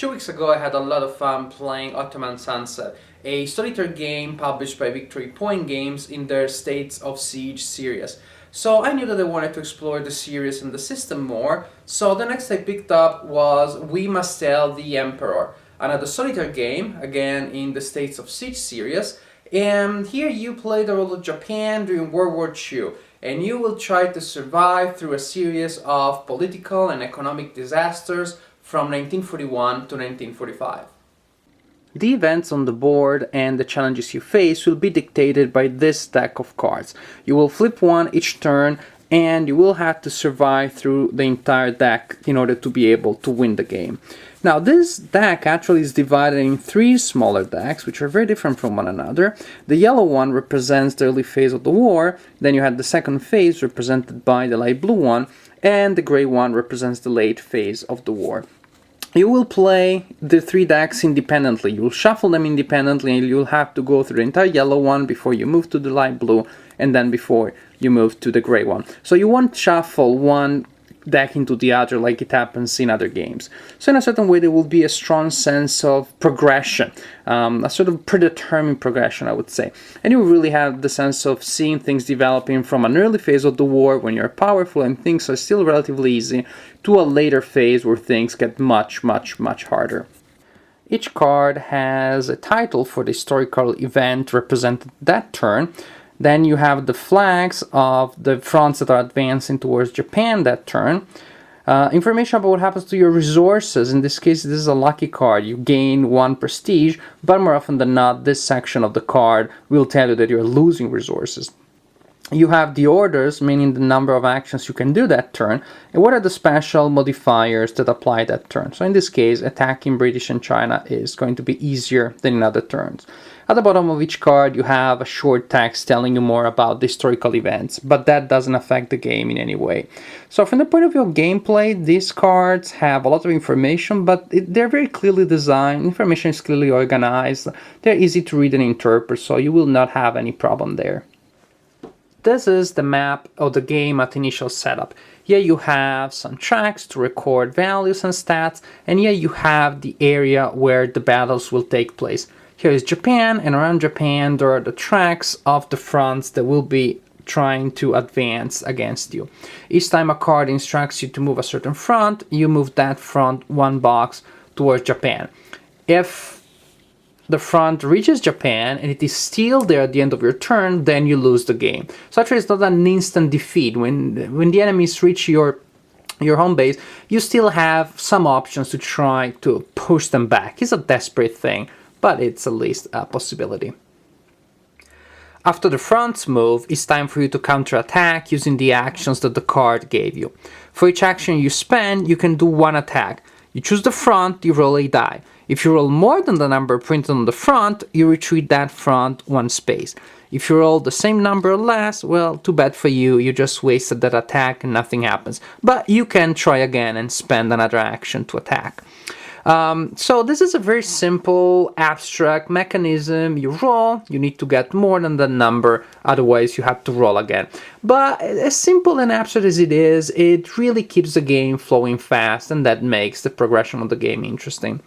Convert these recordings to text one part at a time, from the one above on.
2 weeks ago I had a lot of fun playing Ottoman Sunset, a solitaire game published by Victory Point Games in their States of Siege series. So I knew that I wanted to explore the series and the system more, so the next I picked up was We Must Tell the Emperor, another solitaire game, again in the States of Siege series, and here you play the role of Japan during World War II, and you will try to survive through a series of political and economic disasters from 1941 to 1945. The events on the board and the challenges you face will be dictated by this deck of cards. You will flip one each turn and you will have to survive through the entire deck in order to be able to win the game. Now this deck actually is divided in three smaller decks which are very different from one another. The yellow one represents the early phase of the war, then you had the second phase represented by the light blue one, and the gray one represents the late phase of the war. You will play the three decks independently. You will shuffle them independently and you'll have to go through the entire yellow one before you move to the light blue and then before you move to the gray one. So you won't shuffle one deck into the other like it happens in other games. So in a certain way there will be a strong sense of progression, a sort of predetermined progression, I would say. And you will really have the sense of seeing things developing from an early phase of the war when you're powerful and things are still relatively easy to a later phase where things get much harder. Each card has a title for the historical event represented that turn. Then you have the flags of the fronts that are advancing towards Japan that turn. Information about what happens to your resources. In this case, this is a lucky card. You gain 1 prestige, but more often than not, this section of the card will tell you that you're losing resources. You have the orders, meaning the number of actions you can do that turn, and what are the special modifiers that apply that turn. So in this case, attacking British and China is going to be easier than in other turns. At the bottom of each card, you have a short text telling you more about the historical events, but that doesn't affect the game in any way. So from the point of view of gameplay, these cards have a lot of information, but they're very clearly designed. Information is clearly organized. They're easy to read and interpret, so you will not have any problem there. This is the map of the game at initial setup. Here you have some tracks to record values and stats, and here you have the area where the battles will take place. Here is Japan, and around Japan there are the tracks of the fronts that will be trying to advance against you. Each time a card instructs you to move a certain front, you move that front 1 box towards Japan. If the front reaches Japan and it is still there at the end of your turn, then you lose the game. So actually it's not an instant defeat. When the enemies reach your home base, you still have some options to try to push them back. It's a desperate thing, but it's at least a possibility. After the fronts move, it's time for you to counterattack using the actions that the card gave you. For each action you spend, you can do 1 attack. You choose the front, you roll a die. If you roll more than the number printed on the front, you retreat that front 1 space. If you roll the same number or less, well, too bad for you, you just wasted that attack and nothing happens. But you can try again and spend another action to attack. So this is a very simple, abstract mechanism. You roll, you need to get more than the number, otherwise you have to roll again. But as simple and abstract as it is, it really keeps the game flowing fast, and that makes the progression of the game interesting.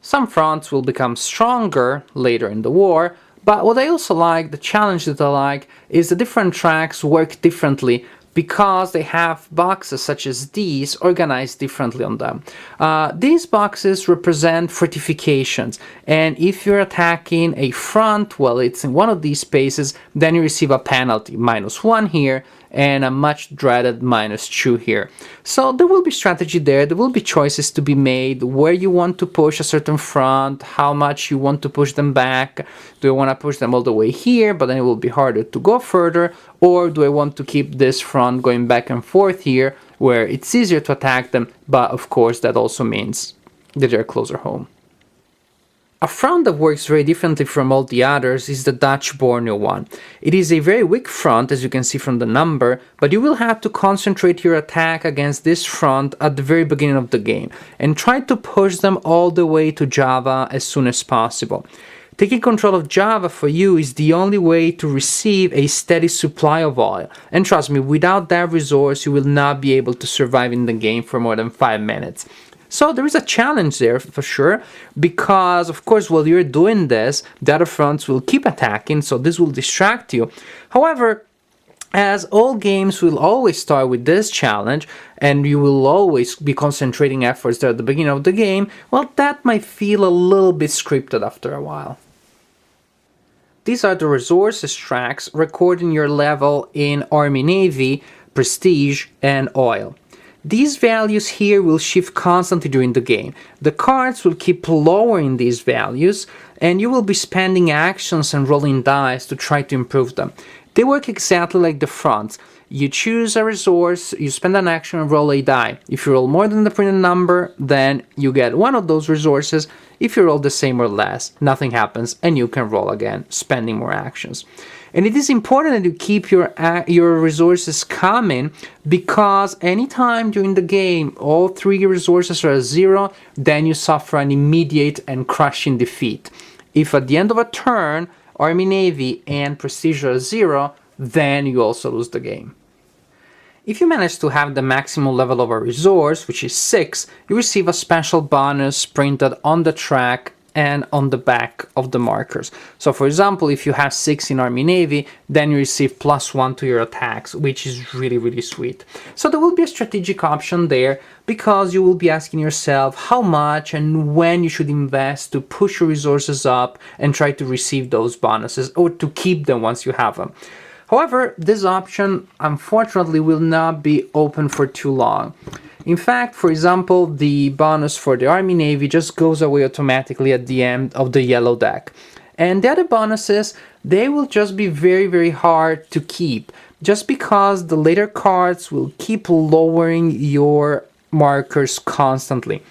Some fronts will become stronger later in the war, but what I also like, the challenge that I like, is the different tracks work differently because they have boxes such as these organized differently on them. These boxes represent fortifications, and if you're attacking a front, well, it's in one of these spaces, then you receive a penalty, -1 here, and a much dreaded -2 here. So there will be strategy there, there will be choices to be made, where you want to push a certain front, how much you want to push them back. Do I want to push them all the way here, but then it will be harder to go further, or do I want to keep this front going back and forth here, where it's easier to attack them, but of course that also means that they're closer home. A front that works very differently from all the others is the Dutch Borneo one. It is a very weak front, as you can see from the number, but you will have to concentrate your attack against this front at the very beginning of the game, and try to push them all the way to Java as soon as possible. Taking control of Java for you is the only way to receive a steady supply of oil, and trust me, without that resource you will not be able to survive in the game for more than 5 minutes. So there is a challenge there for sure, because of course while you're doing this, the other fronts will keep attacking, so this will distract you. However, as all games will always start with this challenge, and you will always be concentrating efforts there at the beginning of the game, well, that might feel a little bit scripted after a while. These are the resources tracks recording your level in Army Navy, Prestige, and Oil. These values here will shift constantly during the game. The cards will keep lowering these values, and you will be spending actions and rolling dice to try to improve them. They work exactly like the fronts. You choose a resource, you spend an action and roll a die. If you roll more than the printed number, then you get one of those resources. If you roll the same or less, nothing happens and you can roll again, spending more actions. And it is important that you keep your resources coming, because anytime during the game all 3 resources are at 0, then you suffer an immediate and crushing defeat. If at the end of a turn, Army, Navy, and Prestige are 0, then you also lose the game. If you manage to have the maximum level of a resource, which is 6, you receive a special bonus printed on the track and on the back of the markers. So for example, if you have 6 in Army Navy, then you receive +1 to your attacks, which is really sweet. So there will be a strategic option there, because you will be asking yourself how much and when you should invest to push your resources up and try to receive those bonuses, or to keep them once you have them. However, this option unfortunately will not be open for too long. In fact, for example, the bonus for the Army Navy just goes away automatically at the end of the yellow deck. And the other bonuses, they will just be very hard to keep, just because the later cards will keep lowering your markers constantly.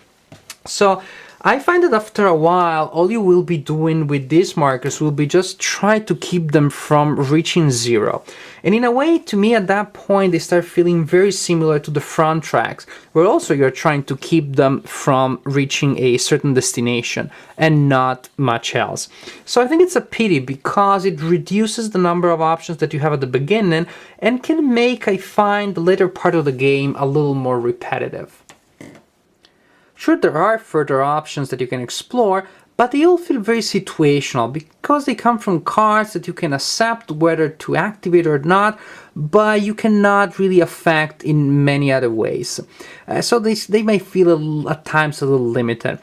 So I find that after a while, all you will be doing with these markers will be just try to keep them from reaching 0. And in a way, to me, at that point, they start feeling very similar to the front tracks, where also you're trying to keep them from reaching a certain destination and not much else. So I think it's a pity, because it reduces the number of options that you have at the beginning and can make, I find, the later part of the game a little more repetitive. Sure, there are further options that you can explore, but they all feel very situational, because they come from cards that you can accept whether to activate or not, but you cannot really affect in many other ways. So they may feel at times a little limited.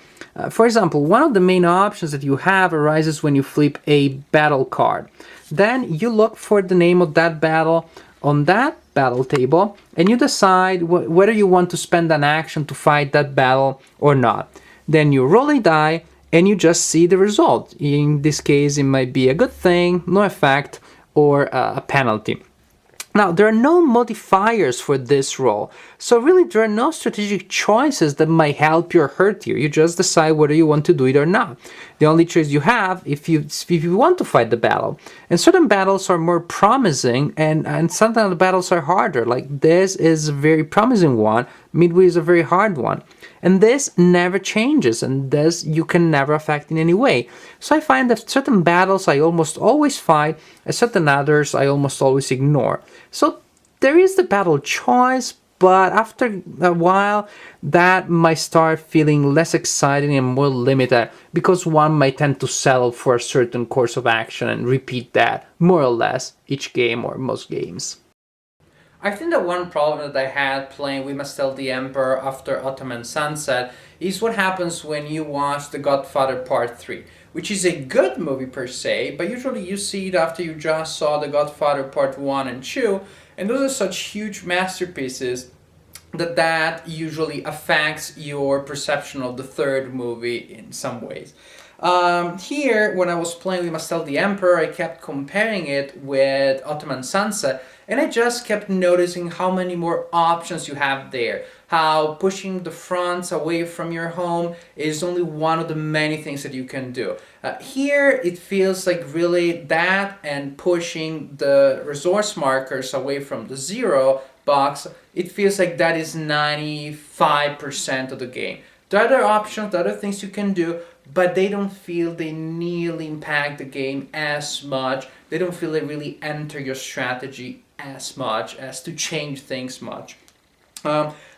For example, one of the main options that you have arises when you flip a battle card. Then you look for the name of that battle on that battle table, and you decide whether you want to spend an action to fight that battle or not. Then you roll a die and you just see the result. In this case, it might be a good thing, no effect, or a penalty. Now, there are no modifiers for this roll, so really there are no strategic choices that might help you or hurt you. You just decide whether you want to do it or not. The only choice you have if you want to fight the battle. And certain battles are more promising, and sometimes the battles are harder. Like this is a very promising one, Midway is a very hard one. And this never changes, and this you can never affect in any way. So I find that certain battles I almost always fight, and certain others I almost always ignore. So there is the battle choice, but after a while that might start feeling less exciting and more limited, because one might tend to settle for a certain course of action and repeat that more or less each game or most games. I think that one problem that I had playing We Must Tell the Emperor after Ottoman Sunset is what happens when you watch The Godfather Part 3, which is a good movie per se, but usually you see it after you just saw The Godfather Part 1 and 2, and those are such huge masterpieces that usually affects your perception of the third movie in some ways. Here, when I was playing We Must Tell the Emperor, I kept comparing it with Ottoman Sunset, and I just kept noticing how many more options you have there. How pushing the fronts away from your home is only one of the many things that you can do. Here, it feels like really that, and pushing the resource markers away from the 0 box, it feels like that is 95% of the game. There are other options, there are other things you can do, but they don't feel they nearly impact the game as much. They don't feel they really enter your strategy as much as to change things much.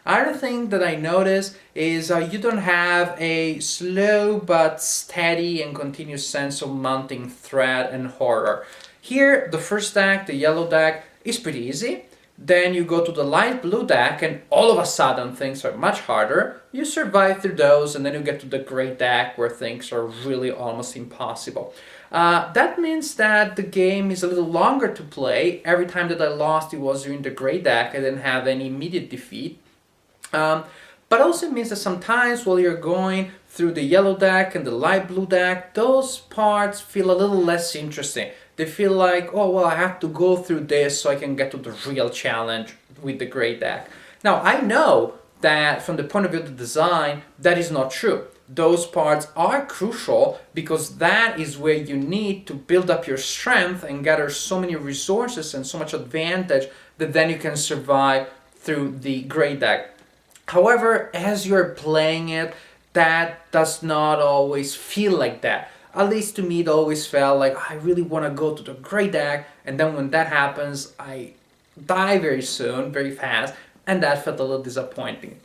Another thing that I noticed is you don't have a slow but steady and continuous sense of mounting threat and horror. Here, the first deck, the yellow deck, is pretty easy. Then you go to the light blue deck and all of a sudden things are much harder. You survive through those and then you get to the gray deck where things are really almost impossible. That means that the game is a little longer to play. Every time that I lost it was during the gray deck. I didn't have any immediate defeat. But also it means that sometimes while you're going through the yellow deck and the light blue deck, those parts feel a little less interesting. They feel like, oh, well, I have to go through this so I can get to the real challenge with the gray deck. Now, I know that from the point of view of the design, that is not true. Those parts are crucial because that is where you need to build up your strength and gather so many resources and so much advantage that then you can survive through the gray deck. However, as you're playing it, that does not always feel like that. At least to me, it always felt like I really want to go to the gray deck, and then when that happens, I die very soon, very fast, and that felt a little disappointing.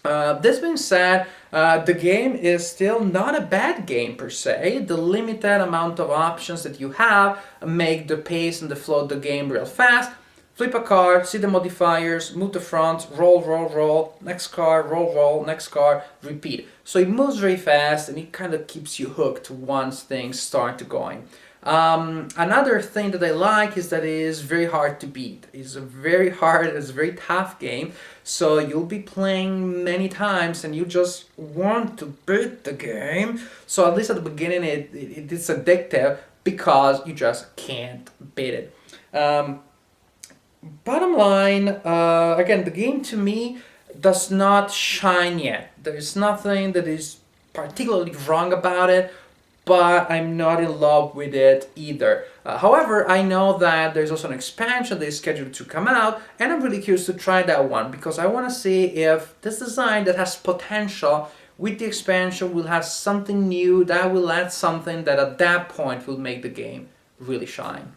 This being said, the game is still not a bad game per se. The limited amount of options that you have make the pace and the flow of the game real fast. Flip a card, see the modifiers, move the front, roll, roll, roll, next card, roll, roll, next card, repeat. So it moves very fast and it kind of keeps you hooked once things start going. Another thing that I like is that it is very hard to beat. It's a very hard, it's a very tough game. So you'll be playing many times and you just want to beat the game. So at least at the beginning it's addictive because you just can't beat it. Bottom line, again, the game to me does not shine yet. There is nothing that is particularly wrong about it, but I'm not in love with it either. However, I know that there's also an expansion that is scheduled to come out, and I'm really curious to try that one because I want to see if this design that has potential with the expansion will have something new that will add something that at that point will make the game really shine.